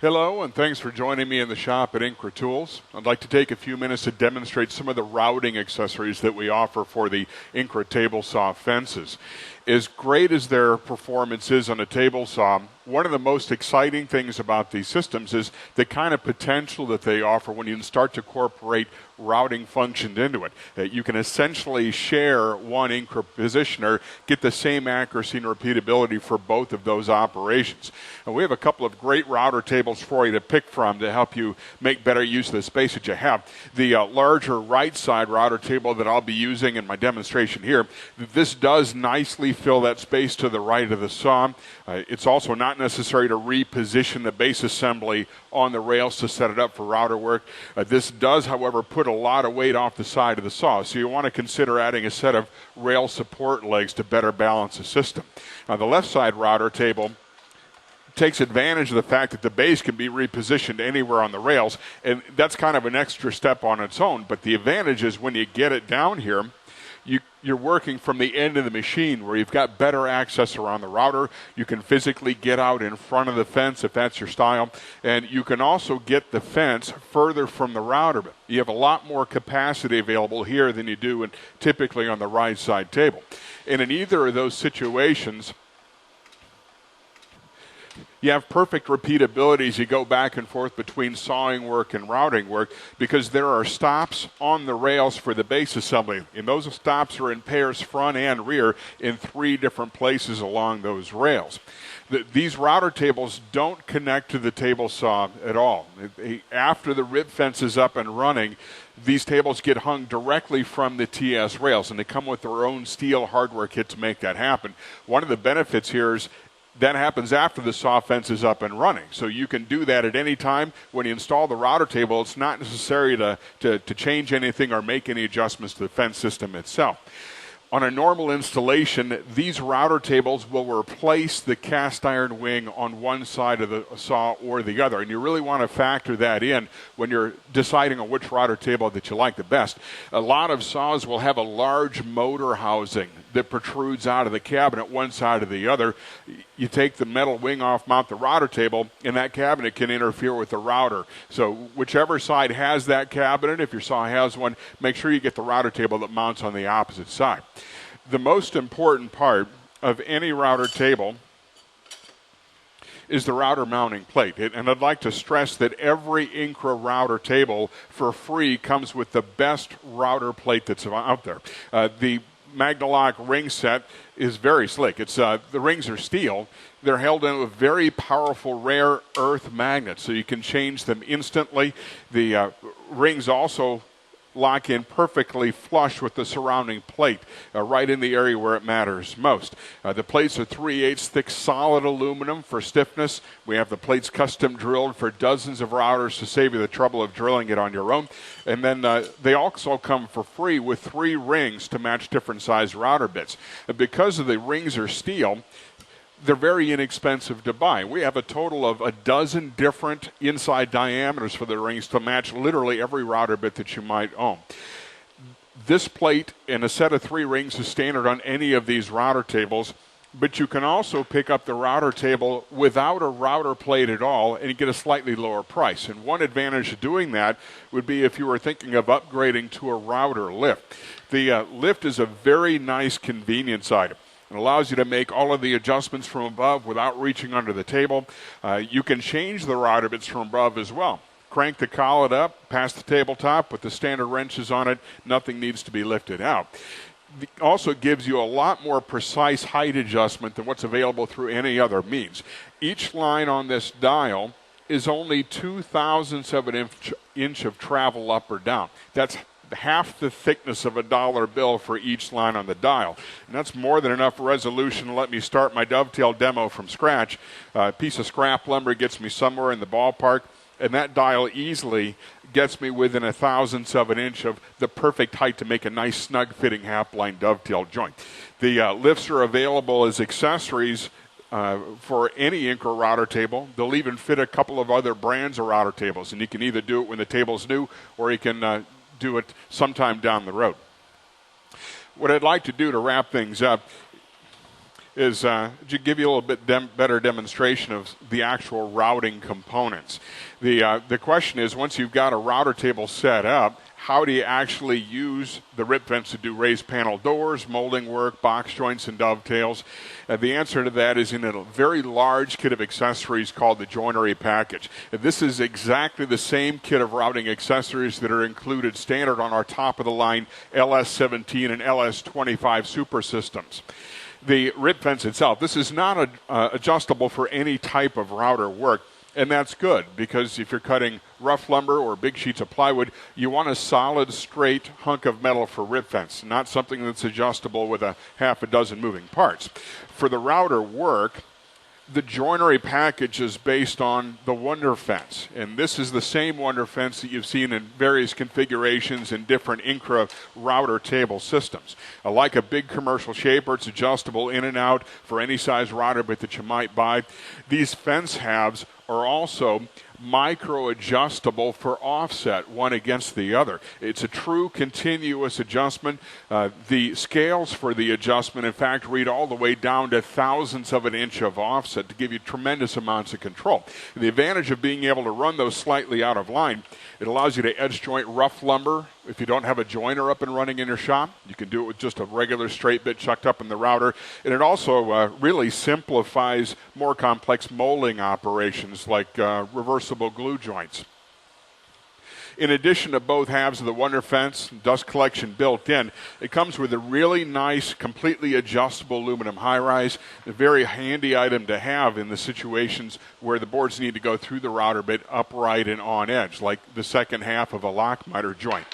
Hello, and thanks for joining me in the shop at INCRA Tools. I'd like to take a few minutes to demonstrate some of the routing accessories that we offer for the INCRA table saw fences. As great as their performance is on a table saw, one of the most exciting things about these systems is the kind of potential that they offer when you start to incorporate routing functions into it. You can essentially share one INCRA positioner, get the same accuracy and repeatability for both of those operations. And we have a couple of great router tables for you to pick from to help you make better use of the space that you have. The larger right side router table that I'll be using in my demonstration here, this does nicely fill that space to the right of the saw. It's also not necessary to reposition the base assembly on the rails to set it up for router work. This does, however, put a lot of weight off the side of the saw, so you want to consider adding a set of rail support legs to better balance the system. Now, the left side router table takes advantage of the fact that the base can be repositioned anywhere on the rails, and that's kind of an extra step on its own. But the advantage is when you get it down here, you're working from the end of the machine where you've got better access around the router. You can physically get out in front of the fence if that's your style, and you can also get the fence further from the router. You have a lot more capacity available here than you do typically on the right side table. And in either of those situations, you have perfect repeatability as you go back and forth between sawing work and routing work, because there are stops on the rails for the base assembly, and those stops are in pairs front and rear in 3 different places along those rails. These router tables don't connect to the table saw at all. After the rib fence is up and running, these tables get hung directly from the TS rails, and they come with their own steel hardware kit to make that happen. One of the benefits here is that happens after the saw fence is up and running. So you can do that at any time. When you install the router table, it's not necessary to change anything or make any adjustments to the fence system itself. On a normal installation, these router tables will replace the cast iron wing on one side of the saw or the other, and you really want to factor that in when you're deciding on which router table that you like the best. A lot of saws will have a large motor housing that protrudes out of the cabinet one side or the other. You take the metal wing off, mount the router table, and that cabinet can interfere with the router. So whichever side has that cabinet, if your saw has one, make sure you get the router table that mounts on the opposite side. The most important part of any router table is the router mounting plate. And I'd like to stress that every INCRA router table for free comes with the best router plate that's out there. The Magnalock ring set is very slick. The rings are steel. They're held in with very powerful rare earth magnets, so you can change them instantly. The rings also lock in perfectly flush with the surrounding plate, right in the area where it matters most. The plates are 3/8 thick solid aluminum for stiffness. We have the plates custom drilled for dozens of routers to save you the trouble of drilling it on your own. And then they also come for free with 3 rings to match different size router bits. Because of the rings are steel, they're very inexpensive to buy. We have a total of 12 different inside diameters for the rings to match literally every router bit that you might own. This plate and a set of 3 rings is standard on any of these router tables, but you can also pick up the router table without a router plate at all and you get a slightly lower price. And one advantage of doing that would be if you were thinking of upgrading to a router lift. The lift is a very nice convenience item. It allows you to make all of the adjustments from above without reaching under the table. You can change the router bits from above as well. Crank the collet up past the tabletop with the standard wrenches on it. Nothing needs to be lifted out. It also gives you a lot more precise height adjustment than what's available through any other means. Each line on this dial is only 0.02 of an inch of travel up or down. That's half the thickness of a dollar bill for each line on the dial. And that's more than enough resolution to let me start my dovetail demo from scratch. A piece of scrap lumber gets me somewhere in the ballpark, and that dial easily gets me within 1/1000th of an inch of the perfect height to make a nice snug fitting half-line dovetail joint. The lifts are available as accessories for any INCRA router table. They'll even fit a couple of other brands of router tables, and you can either do it when the table's new or you can do it sometime down the road. What I'd like to do to wrap things up is to give you a little bit better demonstration of the actual routing components. The question is, once you've got a router table set up, how do you actually use the rip vents to do raised panel doors, molding work, box joints, and dovetails? The answer to that is in a very large kit of accessories called the Joinery package. This is exactly the same kit of routing accessories that are included standard on our top-of-the-line LS17 and LS25 super systems. The rip vents itself, this is not adjustable for any type of router work. And that's good, because if you're cutting rough lumber or big sheets of plywood, you want a solid, straight hunk of metal for rip vents, not something that's adjustable with a half a dozen moving parts. For the router work, the Joinery package is based on the Wonder Fence, and this is the same Wonder Fence that you've seen in various configurations in different INCRA router table systems. Like a big commercial shaper, it's adjustable in and out for any size router bit that you might buy. These fence halves are also micro-adjustable for offset one against the other. It's a true continuous adjustment. The scales for the adjustment, in fact, read all the way down to thousandths of an inch of offset to give you tremendous amounts of control. The advantage of being able to run those slightly out of line, it allows you to edge joint rough lumber. If you don't have a joiner up and running in your shop, you can do it with just a regular straight bit chucked up in the router. And it also really simplifies more complex molding operations like reversible glue joints. In addition to both halves of the Wonder Fence, dust collection built in, it comes with a really nice, completely adjustable aluminum high-rise, a very handy item to have in the situations where the boards need to go through the router bit upright and on edge, like the second half of a lock miter joint.